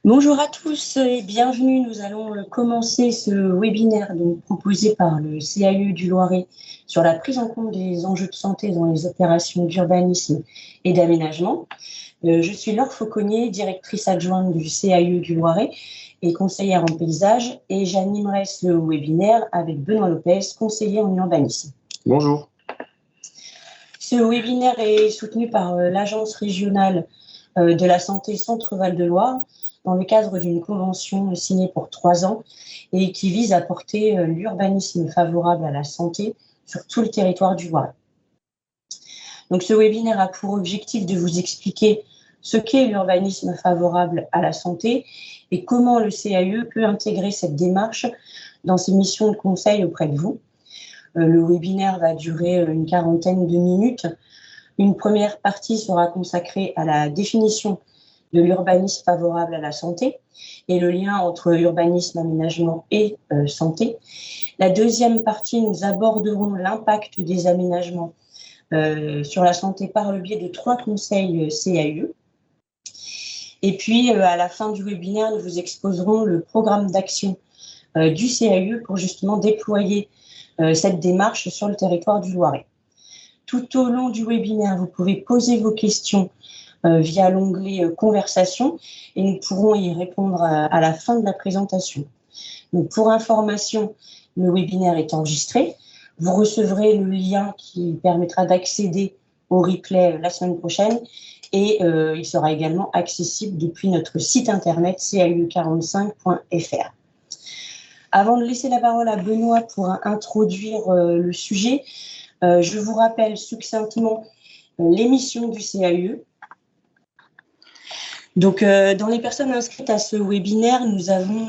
Bonjour à tous et bienvenue. Nous allons commencer ce webinaire proposé par le CAU du Loiret sur la prise en compte des enjeux de santé dans les opérations d'urbanisme et d'aménagement. Je suis Laure Fauconnier, directrice adjointe du CAU du Loiret et conseillère en paysage, et j'animerai ce webinaire avec Benoît Lopez, conseiller en urbanisme. Bonjour. Ce webinaire est soutenu par l'Agence régionale de la santé Centre-Val de Loire, dans le cadre d'une convention signée pour 3 ans et qui vise à porter l'urbanisme favorable à la santé sur tout le territoire du Loiret. Donc, ce webinaire a pour objectif de vous expliquer ce qu'est l'urbanisme favorable à la santé et comment le CAE peut intégrer cette démarche dans ses missions de conseil auprès de vous. Le webinaire va durer une quarantaine de minutes. Une première partie sera consacrée à la définition de l'urbanisme favorable à la santé et le lien entre urbanisme, aménagement et santé. La deuxième partie, nous aborderons l'impact des aménagements sur la santé par le biais de 3 conseils CAE. Et puis, à la fin du webinaire, nous vous exposerons le programme d'action du CAE pour justement déployer cette démarche sur le territoire du Loiret. Tout au long du webinaire, vous pouvez poser vos questions via l'onglet Conversation et nous pourrons y répondre à la fin de la présentation. Donc, pour information, le webinaire est enregistré. Vous recevrez le lien qui permettra d'accéder au replay la semaine prochaine et il sera également accessible depuis notre site internet cau45.fr. Avant de laisser la parole à Benoît pour introduire le sujet, je vous rappelle succinctement les missions du CAE. Donc, dans les personnes inscrites à ce webinaire, nous avons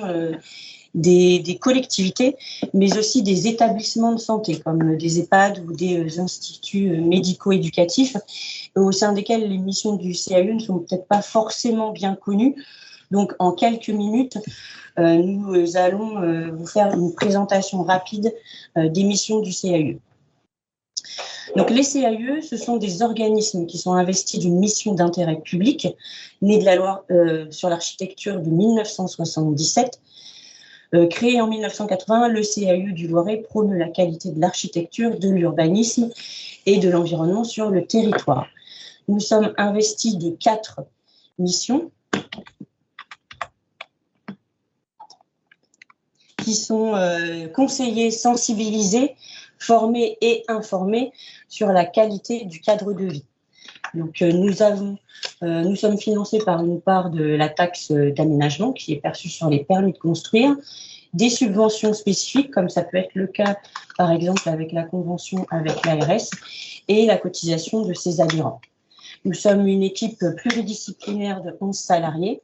des collectivités, mais aussi des établissements de santé, comme des EHPAD ou des instituts médico-éducatifs, au sein desquels les missions du CAE ne sont peut-être pas forcément bien connues. Donc, en quelques minutes, nous allons vous faire une présentation rapide des missions du CAE. Donc, les CAE, ce sont des organismes qui sont investis d'une mission d'intérêt public, née de la loi sur l'architecture de 1977. Créé en 1980, le CAE du Loiret prône la qualité de l'architecture, de l'urbanisme et de l'environnement sur le territoire. Nous sommes investis de 4 missions qui sont conseillers, sensibilisés, formés et informés sur la qualité du cadre de vie. Donc, nous sommes financés par une part de la taxe d'aménagement qui est perçue sur les permis de construire, des subventions spécifiques, comme ça peut être le cas, par exemple, avec la convention avec l'ARS et la cotisation de ses adhérents. Nous sommes une équipe pluridisciplinaire de 11 salariés.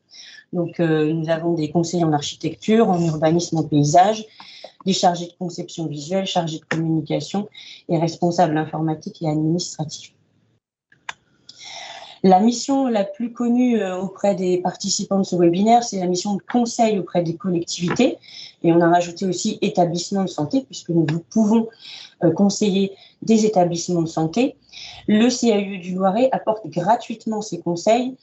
Donc, nous avons des conseillers en architecture, en urbanisme, en paysage, des chargés de conception visuelle, chargés de communication et responsables informatiques et administratifs. La mission la plus connue auprès des participants de ce webinaire, c'est la mission de conseil auprès des collectivités. Et on a rajouté aussi établissements de santé, puisque nous pouvons conseiller des établissements de santé. Le CAE du Loiret apporte gratuitement ses conseils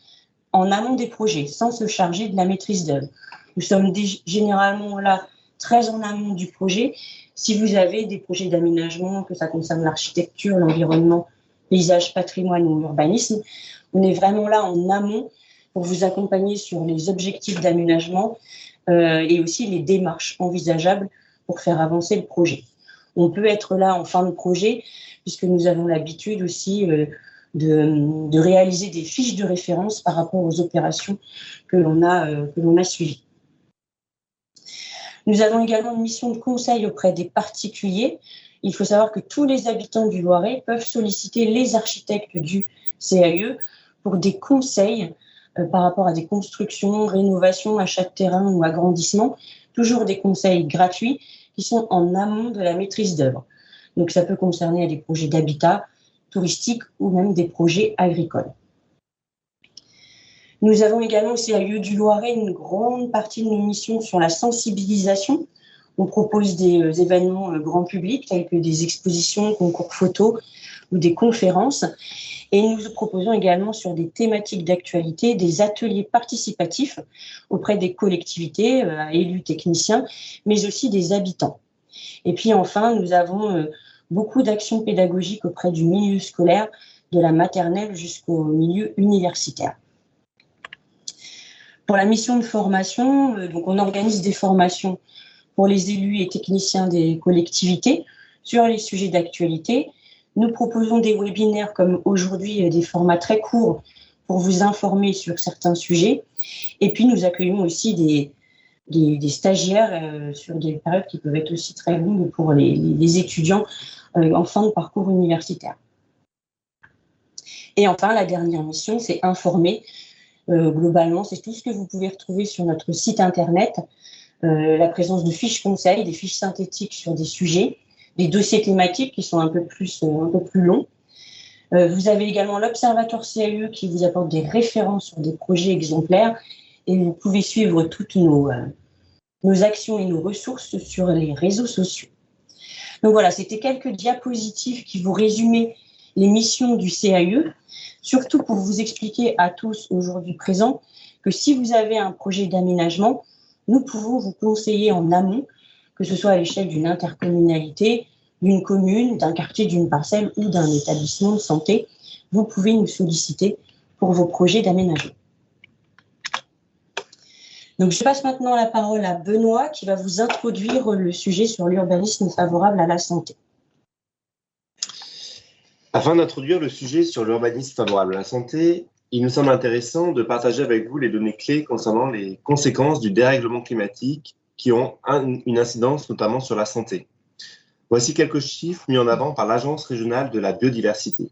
en amont des projets, sans se charger de la maîtrise d'œuvre. Nous sommes généralement là très en amont du projet. Si vous avez des projets d'aménagement, que ça concerne l'architecture, l'environnement, paysage, patrimoine ou urbanisme, on est vraiment là en amont pour vous accompagner sur les objectifs d'aménagement et aussi les démarches envisageables pour faire avancer le projet. On peut être là en fin de projet, puisque nous avons l'habitude aussi de réaliser des fiches de référence par rapport aux opérations que l'on a suivies. Nous avons également une mission de conseil auprès des particuliers. Il faut savoir que tous les habitants du Loiret peuvent solliciter les architectes du CAE pour des conseils par rapport à des constructions, rénovations, achats de terrain ou agrandissements, toujours des conseils gratuits qui sont en amont de la maîtrise d'œuvre. Donc, ça peut concerner des projets d'habitat, touristique ou même des projets agricoles. Nous avons également au CAE du Loiret une grande partie de nos missions sur la sensibilisation. On propose des événements grand public tels que des expositions, concours photos ou des conférences. Et nous proposons également sur des thématiques d'actualité des ateliers participatifs auprès des collectivités, élus techniciens, mais aussi des habitants. Et puis enfin, nous avons beaucoup d'actions pédagogiques auprès du milieu scolaire, de la maternelle jusqu'au milieu universitaire. Pour la mission de formation, donc on organise des formations pour les élus et techniciens des collectivités sur les sujets d'actualité. Nous proposons des webinaires comme aujourd'hui, des formats très courts pour vous informer sur certains sujets. Et puis nous accueillons aussi des stagiaires sur des périodes qui peuvent être aussi très longues pour les étudiants en fin de parcours universitaire. Et enfin, la dernière mission, c'est informer. Globalement, c'est tout ce que vous pouvez retrouver sur notre site internet. La présence de fiches conseils, des fiches synthétiques sur des sujets, des dossiers thématiques qui sont un peu plus longs. Vous avez également l'Observatoire CAE qui vous apporte des références sur des projets exemplaires et vous pouvez suivre toutes nos actions et nos ressources sur les réseaux sociaux. Donc voilà, c'était quelques diapositives qui vous résumaient les missions du CAE, surtout pour vous expliquer à tous aujourd'hui présents que si vous avez un projet d'aménagement, nous pouvons vous conseiller en amont, que ce soit à l'échelle d'une intercommunalité, d'une commune, d'un quartier, d'une parcelle ou d'un établissement de santé. Vous pouvez nous solliciter pour vos projets d'aménagement. Donc, je passe maintenant la parole à Benoît qui va vous introduire le sujet sur l'urbanisme favorable à la santé. Afin d'introduire le sujet sur l'urbanisme favorable à la santé, il nous semble intéressant de partager avec vous les données clés concernant les conséquences du dérèglement climatique qui ont une incidence notamment sur la santé. Voici quelques chiffres mis en avant par l'Agence régionale de la biodiversité.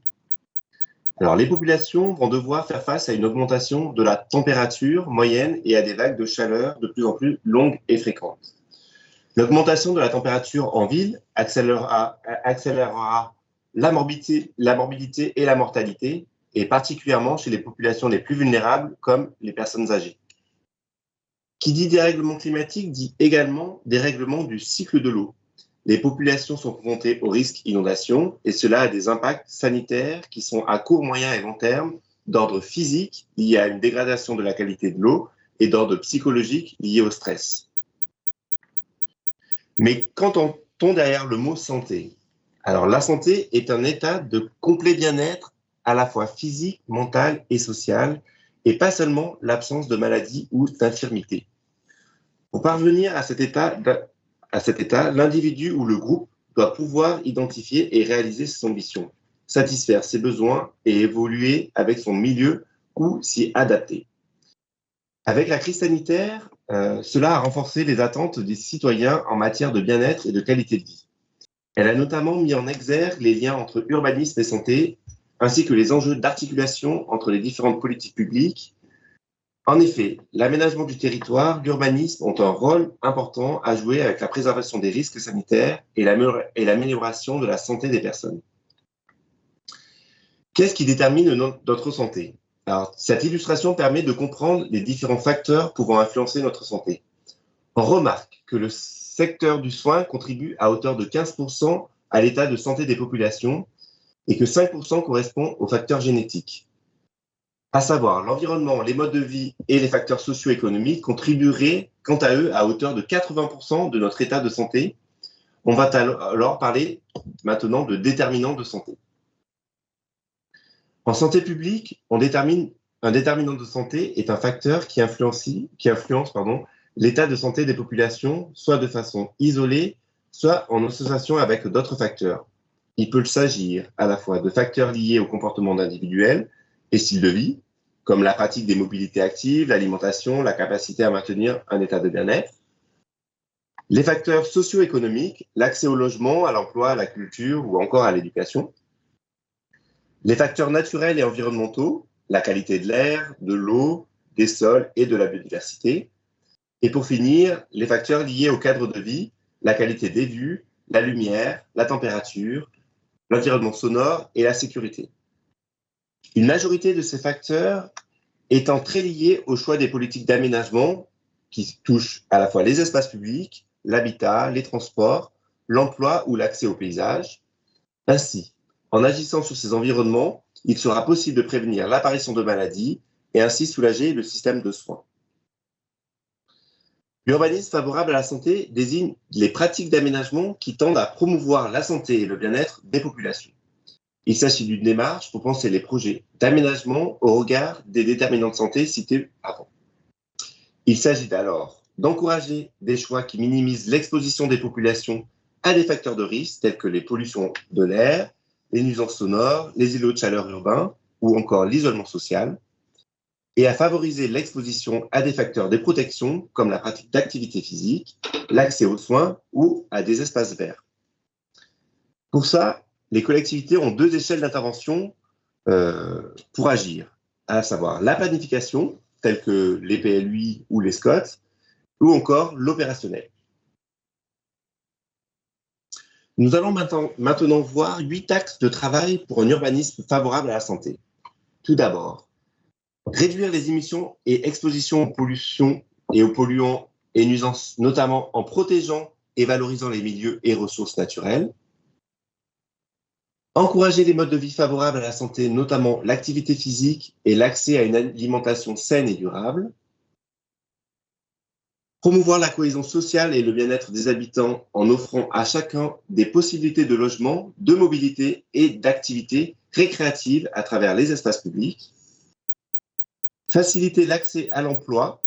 Alors, les populations vont devoir faire face à une augmentation de la température moyenne et à des vagues de chaleur de plus en plus longues et fréquentes. L'augmentation de la température en ville accélérera la morbidité et la mortalité, et particulièrement chez les populations les plus vulnérables, comme les personnes âgées. Qui dit dérèglement climatique dit également dérèglement du cycle de l'eau. Les populations sont confrontées au risque d'inondation et cela a des impacts sanitaires qui sont à court, moyen et long terme d'ordre physique lié à une dégradation de la qualité de l'eau et d'ordre psychologique lié au stress. Mais qu'entend-on derrière le mot santé ? Alors la santé est un état de complet bien-être à la fois physique, mental et social et pas seulement l'absence de maladie ou d'infirmité. Pour parvenir à cet état, l'individu ou le groupe doit pouvoir identifier et réaliser ses ambitions, satisfaire ses besoins et évoluer avec son milieu ou s'y adapter. Avec la crise sanitaire, cela a renforcé les attentes des citoyens en matière de bien-être et de qualité de vie. Elle a notamment mis en exergue les liens entre urbanisme et santé, ainsi que les enjeux d'articulation entre les différentes politiques publiques. En effet, l'aménagement du territoire, l'urbanisme ont un rôle important à jouer avec la préservation des risques sanitaires et l'amélioration de la santé des personnes. Qu'est-ce qui détermine notre santé ? Alors, cette illustration permet de comprendre les différents facteurs pouvant influencer notre santé. On remarque que le secteur du soin contribue à hauteur de 15% à l'état de santé des populations et que 5% correspond aux facteurs génétiques. À savoir, l'environnement, les modes de vie et les facteurs socio-économiques contribueraient, quant à eux, à hauteur de 80% de notre état de santé. On va alors parler maintenant de déterminants de santé. En santé publique, un déterminant de santé est un facteur qui influence l'état de santé des populations, soit de façon isolée, soit en association avec d'autres facteurs. Il peut s'agir à la fois de facteurs liés au comportement individuel et style de vie, comme la pratique des mobilités actives, l'alimentation, la capacité à maintenir un état de bien-être. Les facteurs socio-économiques, l'accès au logement, à l'emploi, à la culture ou encore à l'éducation. Les facteurs naturels et environnementaux, la qualité de l'air, de l'eau, des sols et de la biodiversité. Et pour finir, les facteurs liés au cadre de vie, la qualité des vues, la lumière, la température, l'environnement sonore et la sécurité. Une majorité de ces facteurs étant très liés au choix des politiques d'aménagement qui touchent à la fois les espaces publics, l'habitat, les transports, l'emploi ou l'accès au paysage. Ainsi, En agissant sur ces environnements, il sera possible de prévenir l'apparition de maladies et ainsi soulager le système de soins. L'urbanisme favorable à la santé désigne les pratiques d'aménagement qui tendent à promouvoir la santé et le bien-être des populations. Il s'agit d'une démarche pour penser les projets d'aménagement au regard des déterminants de santé cités avant. Il s'agit alors d'encourager des choix qui minimisent l'exposition des populations à des facteurs de risque tels que les pollutions de l'air, les nuisances sonores, les îlots de chaleur urbains ou encore l'isolement social, et à favoriser l'exposition à des facteurs de protection comme la pratique d'activités physiques, l'accès aux soins ou à des espaces verts. Pour ça, les collectivités ont deux échelles d'intervention pour agir, à savoir la planification, telle que les PLUI ou les SCOT, ou encore l'opérationnel. Nous allons maintenant voir 8 axes de travail pour un urbanisme favorable à la santé. Tout d'abord, réduire les émissions et expositions aux pollutions et aux polluants et nuisances, notamment en protégeant et valorisant les milieux et ressources naturelles. Encourager les modes de vie favorables à la santé, notamment l'activité physique et l'accès à une alimentation saine et durable. Promouvoir la cohésion sociale et le bien-être des habitants en offrant à chacun des possibilités de logement, de mobilité et d'activités récréatives à travers les espaces publics. Faciliter l'accès à l'emploi,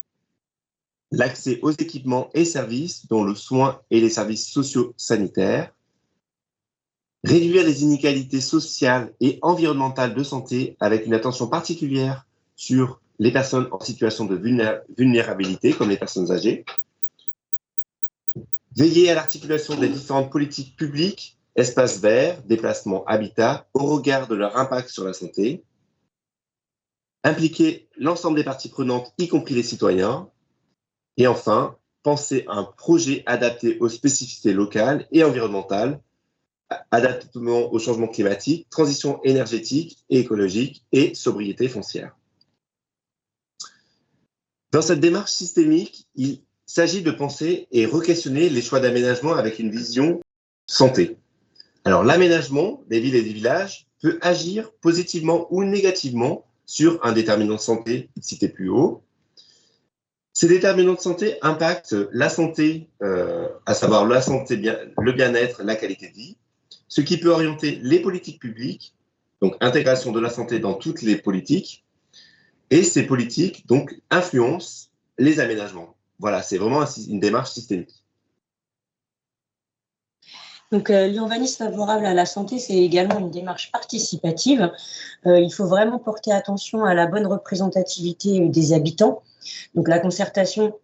l'accès aux équipements et services, dont le soin et les services socio-sanitaires. Réduire les inégalités sociales et environnementales de santé avec une attention particulière sur les personnes en situation de vulnérabilité, comme les personnes âgées. Veiller à l'articulation des différentes politiques publiques, espaces verts, déplacements, habitat, au regard de leur impact sur la santé. Impliquer l'ensemble des parties prenantes, y compris les citoyens. Et enfin, penser un projet adapté aux spécificités locales et environnementales, adaptement au changement climatique, transition énergétique et écologique et sobriété foncière. Dans cette démarche systémique, il s'agit de penser et re-questionner les choix d'aménagement avec une vision santé. Alors, l'aménagement des villes et des villages peut agir positivement ou négativement sur un déterminant de santé cité plus haut. Ces déterminants de santé impactent la santé, à savoir la santé, le bien-être, la qualité de vie, ce qui peut orienter les politiques publiques, donc intégration de la santé dans toutes les politiques, et ces politiques donc influencent les aménagements. Voilà, c'est vraiment une démarche systémique. Donc, l'urbanisme favorable à la santé, c'est également une démarche participative. Il faut vraiment porter attention à la bonne représentativité des habitants. Donc, la concertation,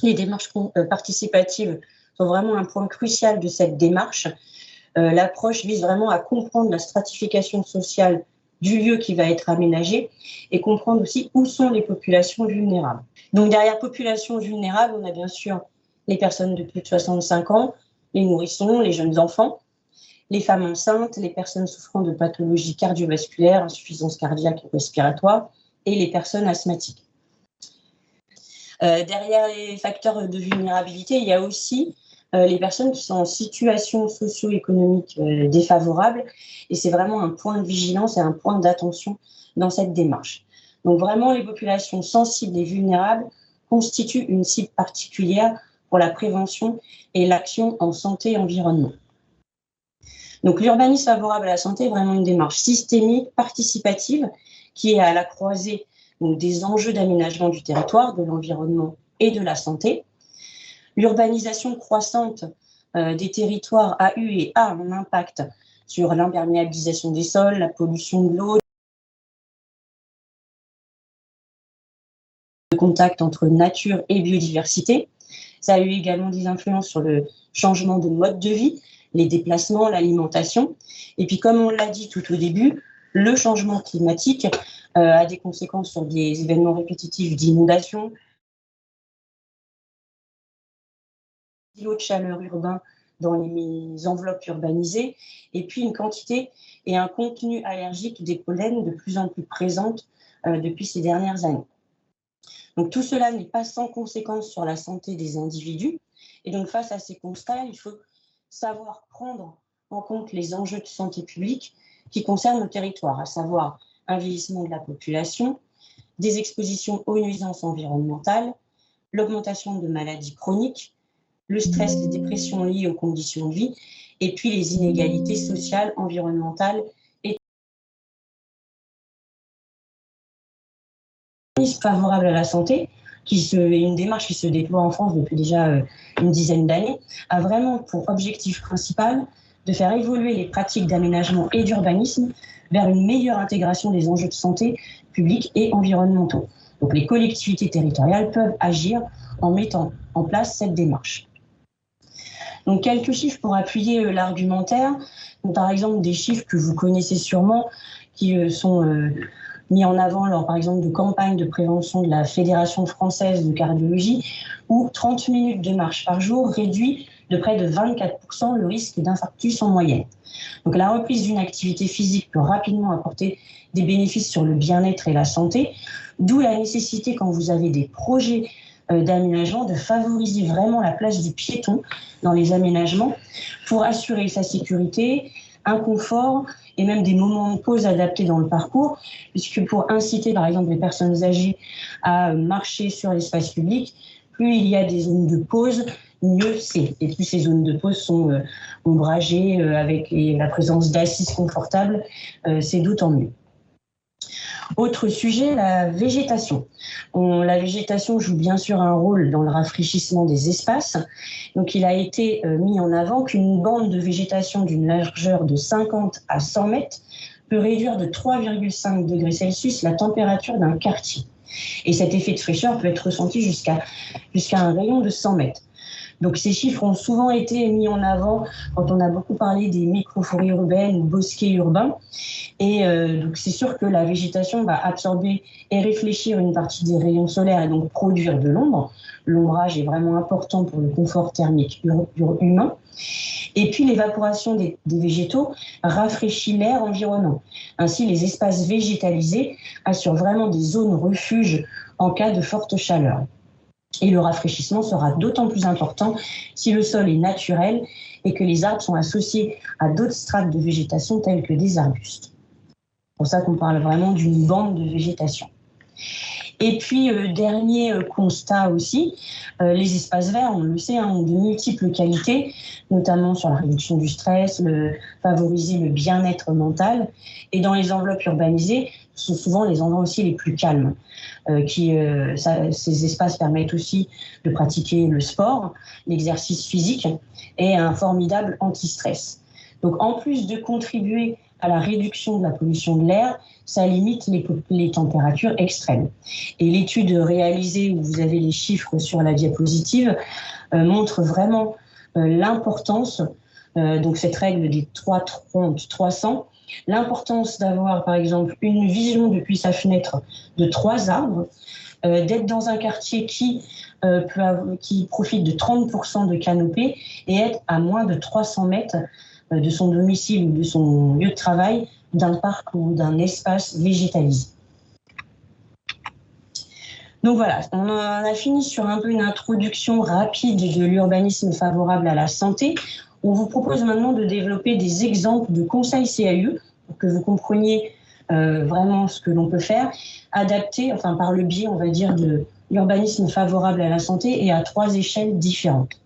les démarches participatives sont vraiment un point crucial de cette démarche. L'approche vise vraiment à comprendre la stratification sociale du lieu qui va être aménagé et comprendre aussi où sont les populations vulnérables. Donc, derrière populations vulnérables, on a bien sûr les personnes de plus de 65 ans, les nourrissons, les jeunes enfants, les femmes enceintes, les personnes souffrant de pathologies cardiovasculaires, insuffisance cardiaque et respiratoire, et les personnes asthmatiques. Derrière les facteurs de vulnérabilité, il y a aussi les personnes qui sont en situation socio-économique défavorable, et c'est vraiment un point de vigilance et un point d'attention dans cette démarche. Donc vraiment, les populations sensibles et vulnérables constituent une cible particulière pour la prévention et l'action en santé et environnement. Donc l'urbanisme favorable à la santé est vraiment une démarche systémique, participative, qui est à la croisée donc, des enjeux d'aménagement du territoire, de l'environnement et de la santé. L'urbanisation croissante des territoires a eu et a un impact sur l'imperméabilisation des sols, la pollution de l'eau, le contact entre nature et biodiversité. Ça a eu également des influences sur le changement de mode de vie, les déplacements, l'alimentation. Et puis, comme on l'a dit tout au début, le changement climatique a des conséquences sur des événements répétitifs d'inondation, d'îlots de chaleur urbains dans les enveloppes urbanisées, et puis une quantité et un contenu allergique des pollens de plus en plus présentes depuis ces dernières années. Donc tout cela n'est pas sans conséquence sur la santé des individus, et donc face à ces constats, il faut savoir prendre en compte les enjeux de santé publique qui concernent nos territoires, à savoir un vieillissement de la population, des expositions aux nuisances environnementales, l'augmentation de maladies chroniques, le stress, les dépressions liées aux conditions de vie, et puis les inégalités sociales, environnementales et favorables à la santé, une démarche qui se déploie en France depuis déjà une dizaine d'années, a vraiment pour objectif principal de faire évoluer les pratiques d'aménagement et d'urbanisme vers une meilleure intégration des enjeux de santé publics et environnementaux. Donc les collectivités territoriales peuvent agir en mettant en place cette démarche. Donc quelques chiffres pour appuyer l'argumentaire. Par exemple, des chiffres que vous connaissez sûrement, qui sont mis en avant lors, par exemple, de campagnes de prévention de la Fédération française de cardiologie, où 30 minutes de marche par jour réduit de près de 24% le risque d'infarctus en moyenne. Donc la reprise d'une activité physique peut rapidement apporter des bénéfices sur le bien-être et la santé, d'où la nécessité, quand vous avez des projets d'aménagement, de favoriser vraiment la place du piéton dans les aménagements pour assurer sa sécurité, un confort et même des moments de pause adaptés dans le parcours, puisque pour inciter par exemple les personnes âgées à marcher sur l'espace public, plus il y a des zones de pause, mieux c'est. Et plus ces zones de pause sont ombragées avec la présence d'assises confortables, c'est d'autant mieux. Autre sujet, la végétation. La végétation joue bien sûr un rôle dans le rafraîchissement des espaces. Donc il a été mis en avant qu'une bande de végétation d'une largeur de 50 à 100 mètres peut réduire de 3,5 degrés Celsius la température d'un quartier. Et cet effet de fraîcheur peut être ressenti jusqu'à un rayon de 100 mètres. Donc ces chiffres ont souvent été mis en avant quand on a beaucoup parlé des micro-forêts urbaines ou bosquets urbains. Et donc c'est sûr que la végétation va absorber et réfléchir une partie des rayons solaires et donc produire de l'ombre. L'ombrage est vraiment important pour le confort thermique humain. Et puis l'évaporation des végétaux rafraîchit l'air environnant. Ainsi, les espaces végétalisés assurent vraiment des zones refuges en cas de forte chaleur. Et le rafraîchissement sera d'autant plus important si le sol est naturel et que les arbres sont associés à d'autres strates de végétation telles que des arbustes. C'est pour ça qu'on parle vraiment d'une bande de végétation. Et puis, dernier constat aussi, les espaces verts, on le sait, ont de multiples qualités, notamment sur la réduction du stress, favoriser le bien-être mental. Et dans les enveloppes urbanisées, ce sont souvent les endroits aussi les plus calmes. Ces espaces permettent aussi de pratiquer le sport, l'exercice physique et un formidable anti-stress. Donc, en plus de contribuer à la réduction de la pollution de l'air, ça limite les températures extrêmes. Et l'étude réalisée, où vous avez les chiffres sur la diapositive, montre vraiment l'importance, donc cette règle des 300, l'importance d'avoir par exemple une vision depuis sa fenêtre de 3 arbres, d'être dans un quartier qui profite de 30% de canopée et être à moins de 300 mètres de son domicile ou de son lieu de travail d'un parc ou d'un espace végétalisé. Donc voilà, on a fini sur un peu une introduction rapide de l'urbanisme favorable à la santé. On vous propose maintenant de développer des exemples de conseils CAU pour que vous compreniez vraiment ce que l'on peut faire, adapté, par le biais, on va dire, de l'urbanisme favorable à la santé et à 3 échelles différentes.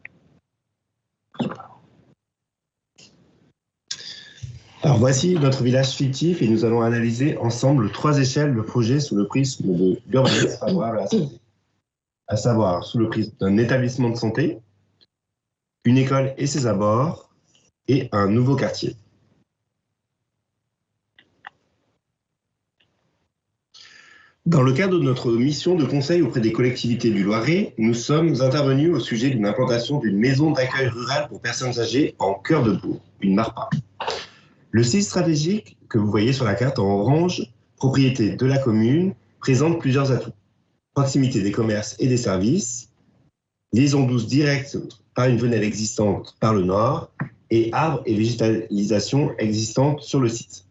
Alors voici notre village fictif et nous allons analyser ensemble 3 échelles de projets sous le prisme de l'urbanisme favorable à la santé. À savoir sous le prisme d'un établissement de santé, une école et ses abords et un nouveau quartier. Dans le cadre de notre mission de conseil auprès des collectivités du Loiret, nous sommes intervenus au sujet d'une implantation d'une maison d'accueil rural pour personnes âgées en cœur de bourg, une MARPA. Le site stratégique que vous voyez sur la carte en orange, propriété de la commune, présente plusieurs atouts. Proximité des commerces et des services, liaison douce directe par une venelle existante par le nord et arbres et végétalisation existantes sur le site.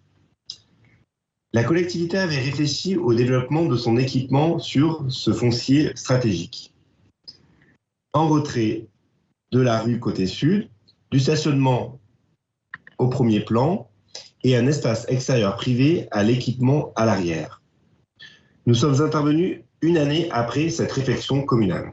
La collectivité avait réfléchi au développement de son équipement sur ce foncier stratégique. En retrait de la rue côté sud, du stationnement au premier plan et un espace extérieur privé à l'équipement à l'arrière. Nous sommes intervenus une année après cette réflexion communale.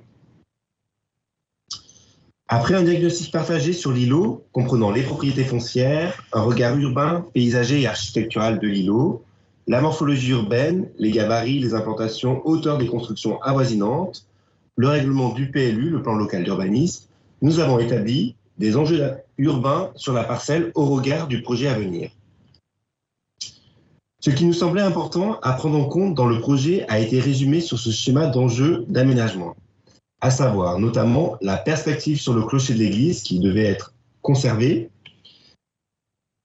Après un diagnostic partagé sur l'îlot, comprenant les propriétés foncières, un regard urbain, paysager et architectural de l'îlot, la morphologie urbaine, les gabarits, les implantations, hauteur des constructions avoisinantes, le règlement du PLU, le plan local d'urbanisme, nous avons établi des enjeux urbains sur la parcelle au regard du projet à venir. Ce qui nous semblait important à prendre en compte dans le projet a été résumé sur ce schéma d'enjeux d'aménagement, à savoir notamment la perspective sur le clocher de l'église qui devait être conservé,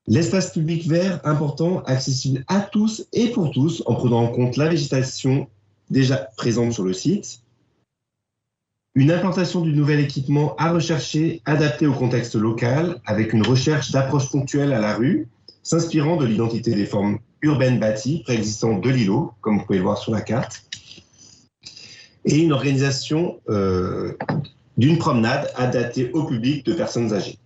l'espace public vert important, accessible à tous et pour tous en prenant en compte la végétation déjà présente sur le site, une implantation du nouvel équipement à rechercher, adapté au contexte local, avec une recherche d'approche ponctuelle à la rue, s'inspirant de l'identité des formes urbaines bâties préexistantes de l'îlot, comme vous pouvez le voir sur la carte, et une organisation d'une promenade adaptée au public de personnes âgées.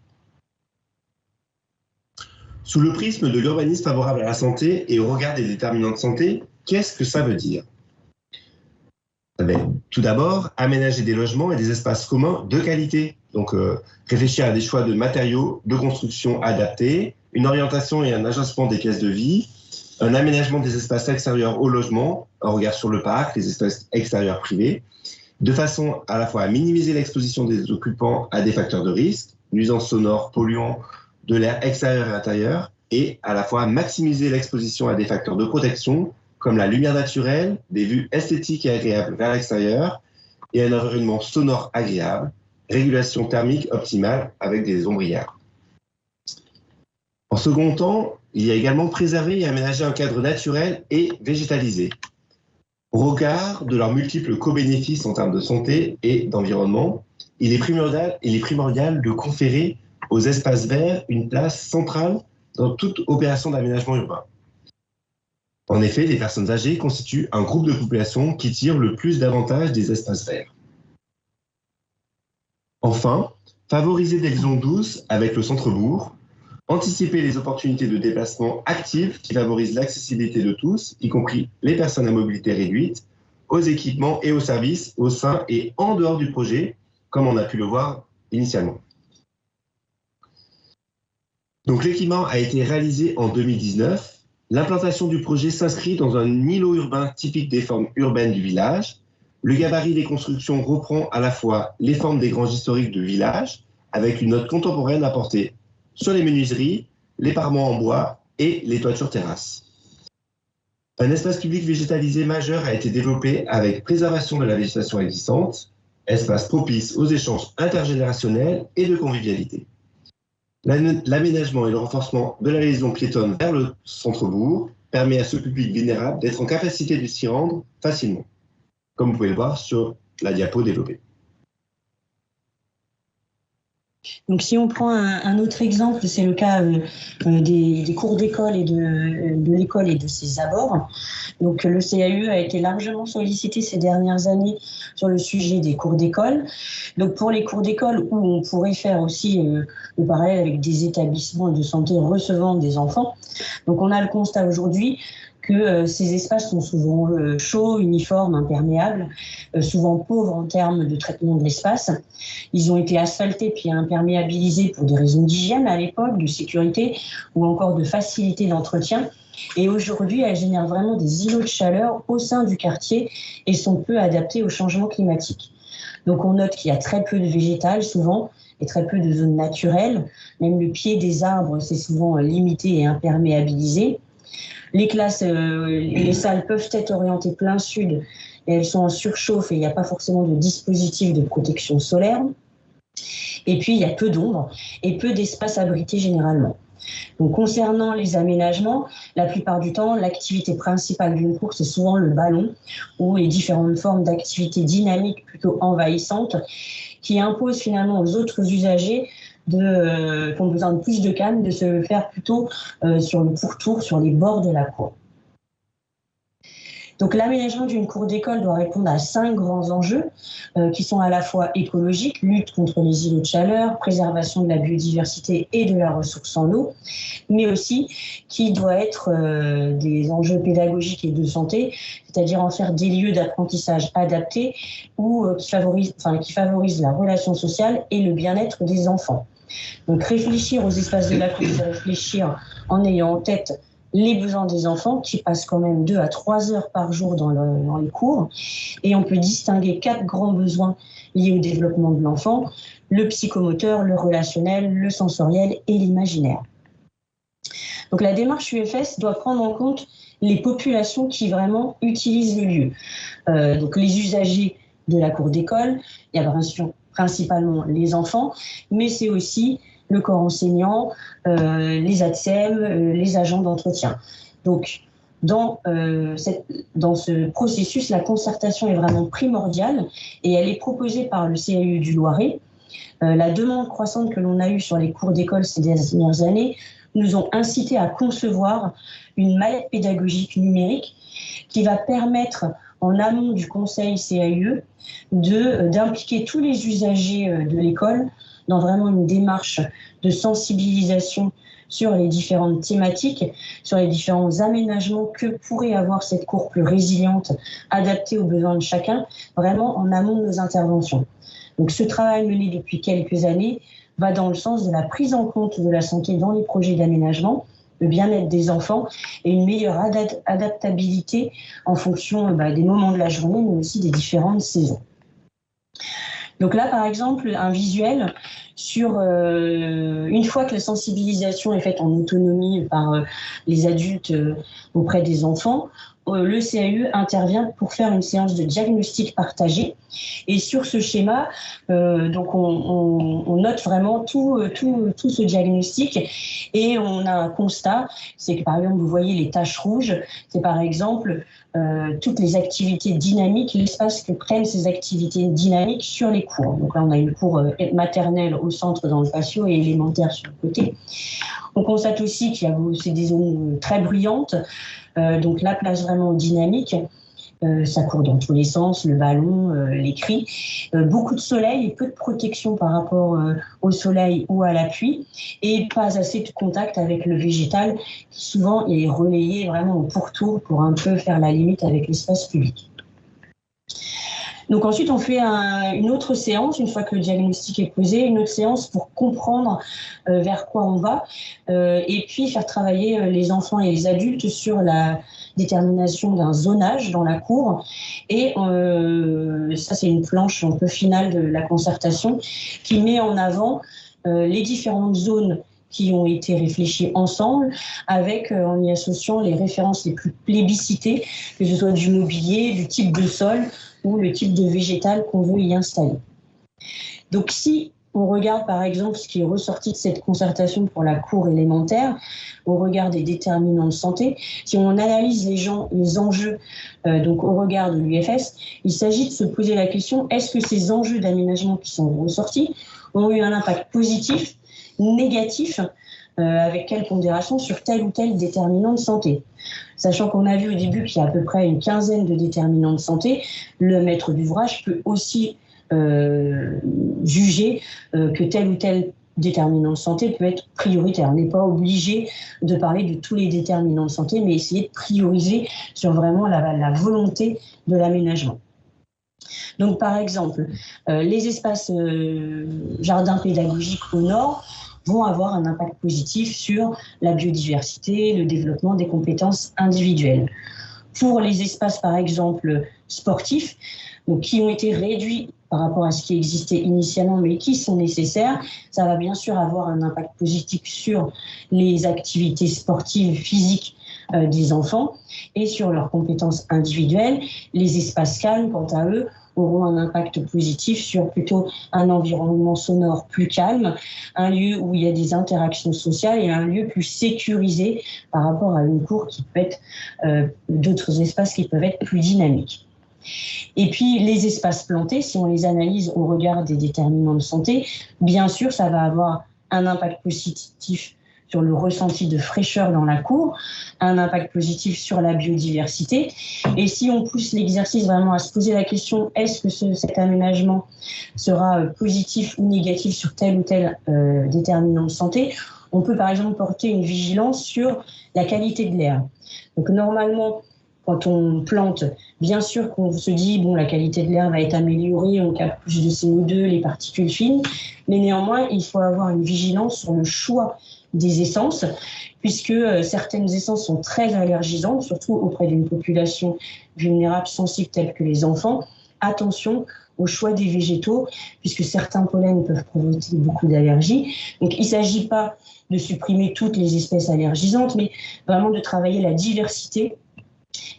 Sous le prisme de l'urbanisme favorable à la santé et au regard des déterminants de santé, qu'est-ce que ça veut dire ? Tout d'abord, aménager des logements et des espaces communs de qualité. Donc, réfléchir à des choix de matériaux, de construction adaptés, une orientation et un agencement des pièces de vie, un aménagement des espaces extérieurs au logement, un regard sur le parc, les espaces extérieurs privés, de façon à la fois à minimiser l'exposition des occupants à des facteurs de risque, nuisances sonores, polluants de l'air extérieur et intérieur, et à la fois à maximiser l'exposition à des facteurs de protection, comme la lumière naturelle, des vues esthétiques et agréables vers l'extérieur, et un environnement sonore agréable, régulation thermique optimale avec des ombrières. En second temps, il y a également préserver et aménager un cadre naturel et végétalisé. Au regard de leurs multiples co-bénéfices en termes de santé et d'environnement, il est primordial de conférer aux espaces verts une place centrale dans toute opération d'aménagement urbain. En effet, les personnes âgées constituent un groupe de population qui tire le plus d'avantages des espaces verts. Enfin, favoriser des liaisons douces avec le centre-bourg, anticiper les opportunités de déplacement actives qui favorisent l'accessibilité de tous, y compris les personnes à mobilité réduite, aux équipements et aux services au sein et en dehors du projet, comme on a pu le voir initialement. Donc l'équipement a été réalisé en 2019. L'implantation du projet s'inscrit dans un îlot urbain typique des formes urbaines du village. Le gabarit des constructions reprend à la fois les formes des granges historiques de village, avec une note contemporaine apportée sur les menuiseries, les parements en bois et les toitures terrasses. Un espace public végétalisé majeur a été développé avec préservation de la végétation existante, espace propice aux échanges intergénérationnels et de convivialité. L'aménagement et le renforcement de la liaison piétonne vers le centre-bourg permet à ce public vulnérable d'être en capacité de s'y rendre facilement, comme vous pouvez le voir sur la diapo développée. Donc, si on prend un autre exemple, c'est le cas des cours d'école et de l'école et de ses abords. Donc, le CAE a été largement sollicité ces dernières années sur le sujet des cours d'école. Donc, pour les cours d'école, où on pourrait faire aussi le parallèle avec des établissements de santé recevant des enfants. Donc, on a le constat aujourd'hui que ces espaces sont souvent chauds, uniformes, imperméables, souvent pauvres en termes de traitement de l'espace. Ils ont été asphaltés puis imperméabilisés pour des raisons d'hygiène à l'époque, de sécurité ou encore de facilité d'entretien. Et aujourd'hui, elles génèrent vraiment des îlots de chaleur au sein du quartier et sont peu adaptés au changement climatique. Donc on note qu'il y a très peu de végétal souvent et très peu de zones naturelles. Même le pied des arbres, c'est souvent limité et imperméabilisé. Les classes, les salles peuvent être orientées plein sud et elles sont en surchauffe et il n'y a pas forcément de dispositif de protection solaire. Et puis, il y a peu d'ombre et peu d'espace abrité généralement. Donc, concernant les aménagements, la plupart du temps, l'activité principale d'une cour, c'est souvent le ballon ou les différentes formes d'activités dynamiques plutôt envahissantes qui imposent finalement aux autres usagers qui ont besoin de plus de calme, de se faire plutôt sur le pourtour, sur les bords de la cour. Donc l'aménagement d'une cour d'école doit répondre à 5 grands enjeux qui sont à la fois écologiques, lutte contre les îlots de chaleur, préservation de la biodiversité et de la ressource en eau, mais aussi qui doit être des enjeux pédagogiques et de santé, c'est-à-dire en faire des lieux d'apprentissage adaptés ou qui favorisent la relation sociale et le bien-être des enfants. Donc réfléchir aux espaces de la cour, c'est réfléchir en ayant en tête les besoins des enfants qui passent quand même 2 à 3 heures par jour dans les cours. Et on peut distinguer 4 grands besoins liés au développement de l'enfant: le psychomoteur, le relationnel, le sensoriel et l'imaginaire. Donc la démarche UFS doit prendre en compte les populations qui vraiment utilisent le lieu. Donc les usagers de la cour d'école, il y a principalement les enfants, mais c'est aussi le corps enseignant, les ATSEM, les agents d'entretien. Donc, dans ce processus, la concertation est vraiment primordiale et elle est proposée par le CAU du Loiret. La demande croissante que l'on a eue sur les cours d'école ces dernières années nous ont incité à concevoir une mallette pédagogique numérique qui va permettre, en amont du conseil CAUE, d'impliquer tous les usagers de l'école dans vraiment une démarche de sensibilisation sur les différentes thématiques, sur les différents aménagements que pourrait avoir cette cour plus résiliente, adaptée aux besoins de chacun, vraiment en amont de nos interventions. Donc ce travail mené depuis quelques années va dans le sens de la prise en compte de la santé dans les projets d'aménagement, le bien-être des enfants et une meilleure adaptabilité en fonction des moments de la journée, mais aussi des différentes saisons. Donc là, par exemple, un visuel sur une fois que la sensibilisation est faite en autonomie par les adultes auprès des enfants, le CAU intervient pour faire une séance de diagnostic partagé. Et sur ce schéma, donc on note vraiment tout ce diagnostic et on a un constat, c'est que par exemple, vous voyez les taches rouges, c'est par exemple toutes les activités dynamiques, l'espace que prennent ces activités dynamiques sur les cours. Donc là, on a une cour maternelle au centre dans le patio et élémentaire sur le côté. On constate aussi qu'il y a c'est des zones très bruyantes, donc la place vraiment dynamique. Ça court dans tous les sens, le ballon, les cris. Beaucoup de soleil et peu de protection par rapport au soleil ou à la pluie. Et pas assez de contact avec le végétal qui souvent est relayé vraiment au pourtour pour un peu faire la limite avec l'espace public. Donc ensuite, on fait une autre séance, une fois que le diagnostic est posé, une autre séance pour comprendre vers quoi on va et puis faire travailler les enfants et les adultes sur la détermination d'un zonage dans la cour. Et ça, c'est une planche un peu finale de la concertation qui met en avant les différentes zones qui ont été réfléchis ensemble, avec en y associant les références les plus plébiscitées, que ce soit du mobilier, du type de sol ou le type de végétal qu'on veut y installer. Donc si on regarde par exemple ce qui est ressorti de cette concertation pour la cour élémentaire, au regard des déterminants de santé, si on analyse les enjeux donc au regard de l'UFS, il s'agit de se poser la question, est-ce que ces enjeux d'aménagement qui sont ressortis ont eu un impact positif, négatif, avec quelle pondération sur tel ou tel déterminant de santé. Sachant qu'on a vu au début qu'il y a à peu près une quinzaine de déterminants de santé, le maître d'ouvrage peut aussi juger que tel ou tel déterminant de santé peut être prioritaire. On n'est pas obligé de parler de tous les déterminants de santé, mais essayer de prioriser sur vraiment la volonté de l'aménagement. Donc par exemple, les espaces jardins pédagogiques au nord vont avoir un impact positif sur la biodiversité, le développement des compétences individuelles. Pour les espaces, par exemple, sportifs, donc, qui ont été réduits par rapport à ce qui existait initialement, mais qui sont nécessaires, ça va bien sûr avoir un impact positif sur les activités sportives physiques des enfants et sur leurs compétences individuelles. Les espaces calmes, quant à eux, auront un impact positif sur plutôt un environnement sonore plus calme, un lieu où il y a des interactions sociales et un lieu plus sécurisé par rapport à une cour qui peut être d'autres espaces qui peuvent être plus dynamiques. Et puis les espaces plantés, si on les analyse au regard des déterminants de santé, bien sûr ça va avoir un impact positif sur le ressenti de fraîcheur dans la cour, un impact positif sur la biodiversité. Et si on pousse l'exercice vraiment à se poser la question, est-ce que cet aménagement sera positif ou négatif sur tel ou tel déterminant de santé, on peut par exemple porter une vigilance sur la qualité de l'air. Donc normalement, quand on plante, bien sûr qu'on se dit bon, la qualité de l'air va être améliorée, on capte plus de CO2, les particules fines, mais néanmoins, il faut avoir une vigilance sur le choix des essences, puisque certaines essences sont très allergisantes, surtout auprès d'une population vulnérable, sensible, telle que les enfants. Attention au choix des végétaux, puisque certains pollens peuvent provoquer beaucoup d'allergies. Donc il ne s'agit pas de supprimer toutes les espèces allergisantes, mais vraiment de travailler la diversité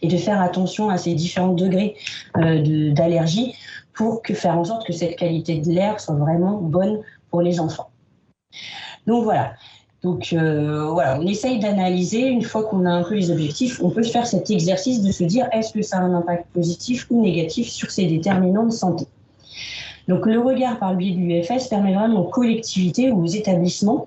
et de faire attention à ces différents degrés d'allergie pour faire en sorte que cette qualité de l'air soit vraiment bonne pour les enfants. Donc voilà. Donc voilà, on essaye d'analyser, une fois qu'on a un peu les objectifs, on peut faire cet exercice de se dire est-ce que ça a un impact positif ou négatif sur ces déterminants de santé. Donc le regard par le biais de l'UFS permet vraiment aux collectivités ou aux établissements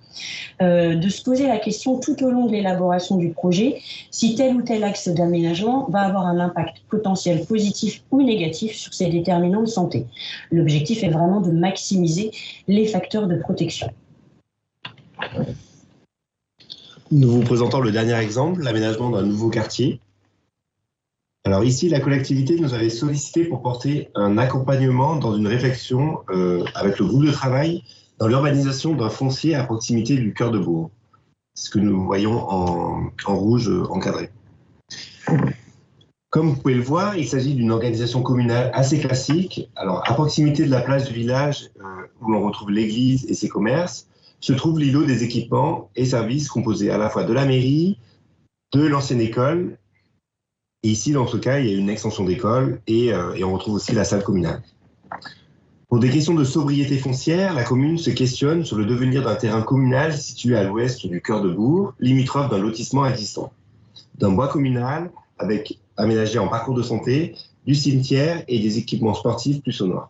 de se poser la question tout au long de l'élaboration du projet si tel ou tel axe d'aménagement va avoir un impact potentiel positif ou négatif sur ces déterminants de santé. L'objectif est vraiment de maximiser les facteurs de protection. Nous vous présentons le dernier exemple, l'aménagement d'un nouveau quartier. Alors ici, la collectivité nous avait sollicité pour porter un accompagnement dans une réflexion avec le groupe de travail dans l'urbanisation d'un foncier à proximité du cœur de bourg. C'est ce que nous voyons en rouge encadré. Comme vous pouvez le voir, il s'agit d'une organisation communale assez classique. Alors, à proximité de la place du village, où l'on retrouve l'église et ses commerces, se trouve l'îlot des équipements et services composés à la fois de la mairie, de l'ancienne école. Et ici, dans ce cas, il y a une extension d'école et on retrouve aussi la salle communale. Pour des questions de sobriété foncière, la commune se questionne sur le devenir d'un terrain communal situé à l'ouest du cœur de bourg, limitrophe d'un lotissement existant, d'un bois communal avec aménagé en parcours de santé, du cimetière et des équipements sportifs plus sonores.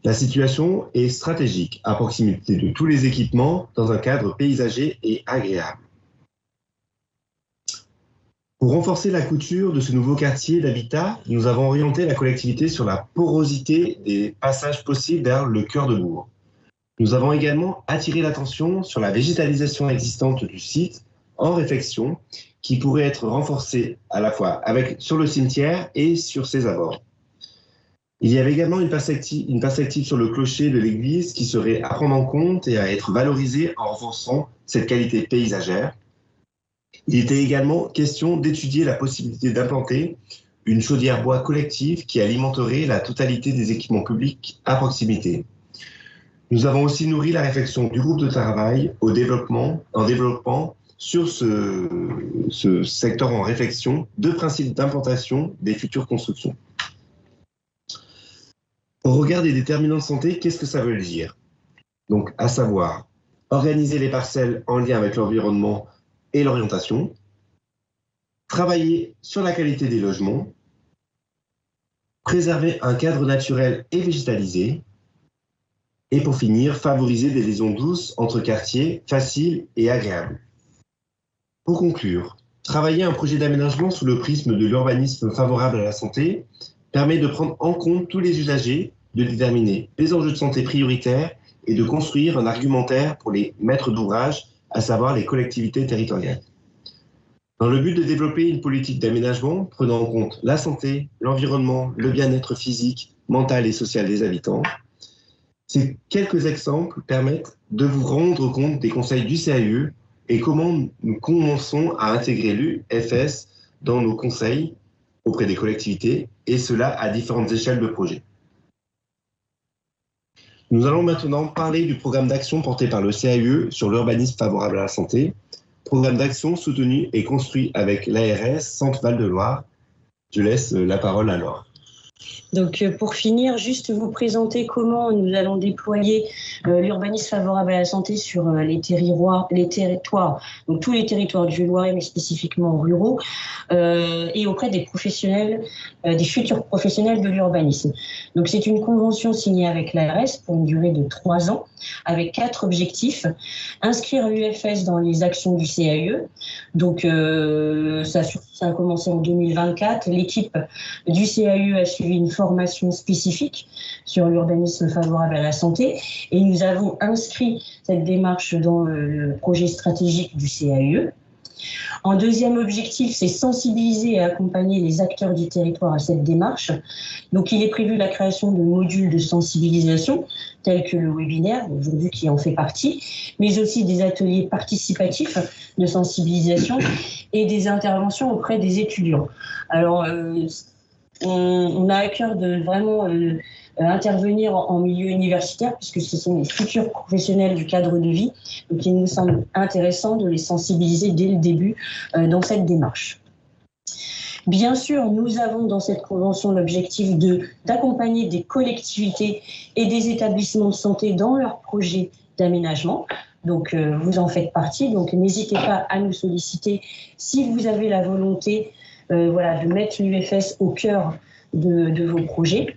La situation est stratégique, à proximité de tous les équipements, dans un cadre paysager et agréable. Pour renforcer la couture de ce nouveau quartier d'habitat, nous avons orienté la collectivité sur la porosité des passages possibles vers le cœur de bourg. Nous avons également attiré l'attention sur la végétalisation existante du site en réflexion qui pourrait être renforcée à la fois sur le cimetière et sur ses abords. Il y avait également une perspective sur le clocher de l'église qui serait à prendre en compte et à être valorisée en renforçant cette qualité paysagère. Il était également question d'étudier la possibilité d'implanter une chaudière bois collective qui alimenterait la totalité des équipements publics à proximité. Nous avons aussi nourri la réflexion du groupe de travail en développant sur ce secteur en réflexion deux principes d'implantation des futures constructions. Au regard des déterminants de santé, qu'est-ce que ça veut dire? Donc, à savoir, organiser les parcelles en lien avec l'environnement et l'orientation, travailler sur la qualité des logements, préserver un cadre naturel et végétalisé, et pour finir, favoriser des liaisons douces entre quartiers, faciles et agréables. Pour conclure, travailler un projet d'aménagement sous le prisme de l'urbanisme favorable à la santé permet de prendre en compte tous les usagers, de déterminer les enjeux de santé prioritaires et de construire un argumentaire pour les maîtres d'ouvrage, à savoir les collectivités territoriales. Dans le but de développer une politique d'aménagement prenant en compte la santé, l'environnement, le bien-être physique, mental et social des habitants, ces quelques exemples permettent de vous rendre compte des conseils du CAE et comment nous commençons à intégrer l'UFS dans nos conseils auprès des collectivités, et cela à différentes échelles de projet. Nous allons maintenant parler du programme d'action porté par le CAE sur l'urbanisme favorable à la santé, programme d'action soutenu et construit avec l'ARS Centre Val de Loire. Je laisse la parole à Laure. Donc, pour finir, juste vous présenter comment nous allons déployer l'urbanisme favorable à la santé sur les territoires, donc tous les territoires du Loiret, mais spécifiquement ruraux, et auprès des professionnels, des futurs professionnels de l'urbanisme. Donc, c'est une convention signée avec l'ARS pour une durée de 3 ans, avec 4 objectifs. Inscrire l'UFS dans les actions du CAE. Donc, ça a commencé en 2024. L'équipe du CAE a suivi une formation spécifique sur l'urbanisme favorable à la santé et nous avons inscrit cette démarche dans le projet stratégique du CAE. En deuxième objectif, c'est sensibiliser et accompagner les acteurs du territoire à cette démarche. Donc, il est prévu la création de modules de sensibilisation, tels que le webinaire, aujourd'hui qui en fait partie, mais aussi des ateliers participatifs de sensibilisation et des interventions auprès des étudiants. Alors, on a à cœur de vraiment intervenir en milieu universitaire, puisque ce sont les futurs professionnels du cadre de vie. Donc, il nous semble intéressant de les sensibiliser dès le début dans cette démarche. Bien sûr, nous avons dans cette convention l'objectif d'accompagner des collectivités et des établissements de santé dans leurs projets d'aménagement. Donc, vous en faites partie. Donc, n'hésitez pas à nous solliciter si vous avez la volonté de mettre l'UFS au cœur de vos projets.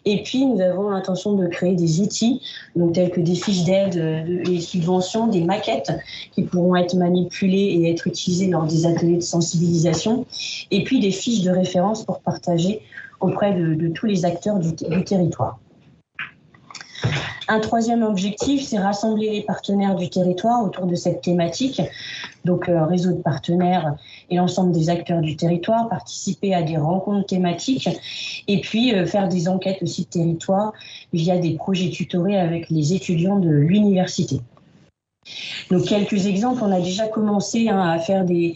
Et puis, nous avons l'intention de créer des outils, donc tels que des fiches d'aide, des subventions, des maquettes qui pourront être manipulées et être utilisées lors des ateliers de sensibilisation, et puis des fiches de référence pour partager auprès de tous les acteurs du territoire. Un troisième objectif, c'est rassembler les partenaires du territoire autour de cette thématique, donc réseau de partenaires et l'ensemble des acteurs du territoire, participer à des rencontres thématiques et puis faire des enquêtes aussi de territoire via des projets tutorés avec les étudiants de l'université. Donc, quelques exemples, on a déjà commencé à faire des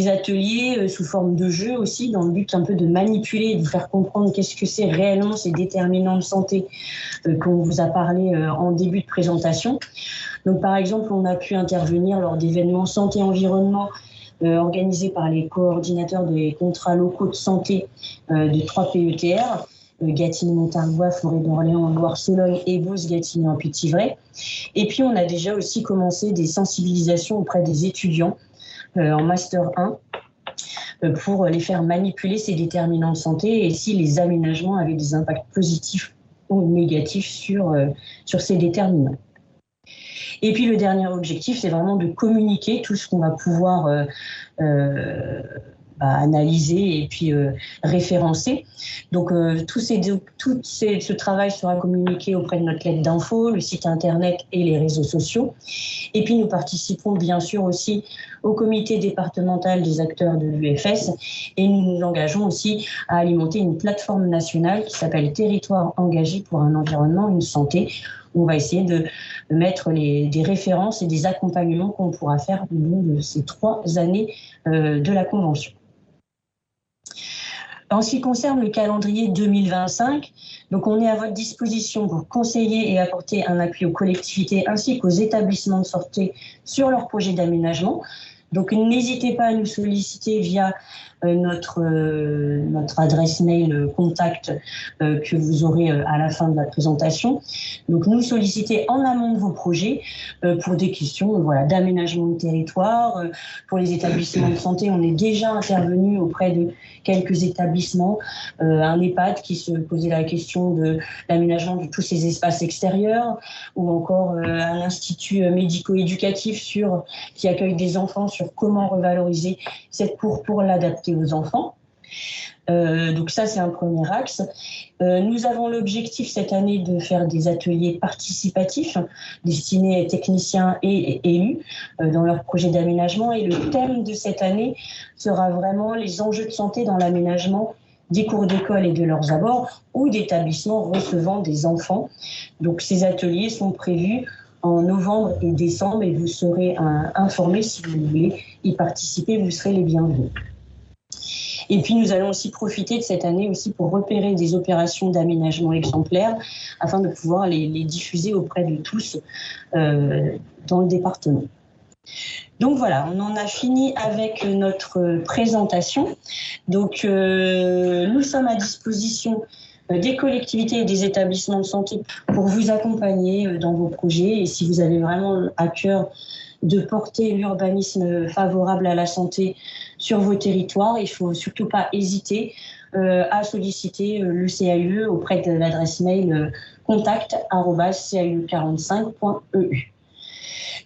ateliers sous forme de jeu aussi, dans le but un peu de manipuler, de vous faire comprendre qu'est-ce que c'est réellement ces déterminants de santé qu'on vous a parlé en début de présentation. Donc, par exemple, on a pu intervenir lors d'événements santé-environnement organisés par les coordinateurs des contrats locaux de santé de 3 PETR. Gatineau-Montargois, Forêt d'Orléans, Loire-Sologne et Beauce, Gatineau, Pittivray. Et puis, on a déjà aussi commencé des sensibilisations auprès des étudiants en Master 1 pour les faire manipuler ces déterminants de santé et si les aménagements avaient des impacts positifs ou négatifs sur ces déterminants. Et puis, le dernier objectif, c'est vraiment de communiquer tout ce qu'on va pouvoir analyser et puis référencer. Donc, ce travail sera communiqué auprès de notre lettre d'info, le site internet et les réseaux sociaux. Et puis, nous participerons bien sûr aussi au comité départemental des acteurs de l'UFS et nous nous engageons aussi à alimenter une plateforme nationale qui s'appelle Territoire engagé pour un environnement et une santé. On va essayer de mettre des références et des accompagnements qu'on pourra faire au long de ces 3 années de la Convention. En ce qui concerne le calendrier 2025, donc on est à votre disposition pour conseiller et apporter un appui aux collectivités ainsi qu'aux établissements de santé sur leurs projets d'aménagement. Donc n'hésitez pas à nous solliciter via notre adresse mail contact que vous aurez à la fin de la présentation. Donc nous solliciter en amont de vos projets pour des questions d'aménagement de territoire. Pour les établissements de santé, on est déjà intervenu auprès de quelques établissements, un EHPAD qui se posait la question de l'aménagement de tous ces espaces extérieurs, ou encore un institut médico-éducatif qui accueille des enfants sur comment revaloriser cette cour pour l'adapter aux enfants. Donc ça, c'est un premier axe. Nous avons l'objectif cette année de faire des ateliers participatifs destinés aux techniciens et élus dans leur projet d'aménagement. Et le thème de cette année sera vraiment les enjeux de santé dans l'aménagement des cours d'école et de leurs abords ou d'établissements recevant des enfants. Donc ces ateliers sont prévus en novembre et décembre et vous serez informés si vous voulez y participer, vous serez les bienvenus. Et puis, nous allons aussi profiter de cette année aussi pour repérer des opérations d'aménagement exemplaires afin de pouvoir les diffuser auprès de tous dans le département. Donc voilà, on en a fini avec notre présentation. Donc, nous sommes à disposition des collectivités et des établissements de santé pour vous accompagner dans vos projets. Et si vous avez vraiment à cœur de porter l'urbanisme favorable à la santé sur vos territoires, il ne faut surtout pas hésiter à solliciter le CAUE auprès de l'adresse mail contact@caue45.eu.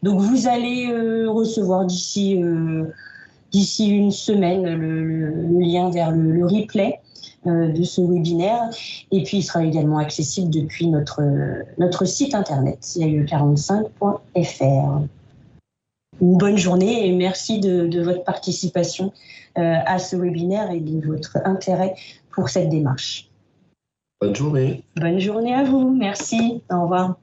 Donc vous allez recevoir d'ici une semaine le lien vers le replay de ce webinaire, et puis il sera également accessible depuis notre site internet caue45.fr. Une bonne journée et merci de votre participation à ce webinaire et de votre intérêt pour cette démarche. Bonne journée. Bonne journée à vous, merci, au revoir.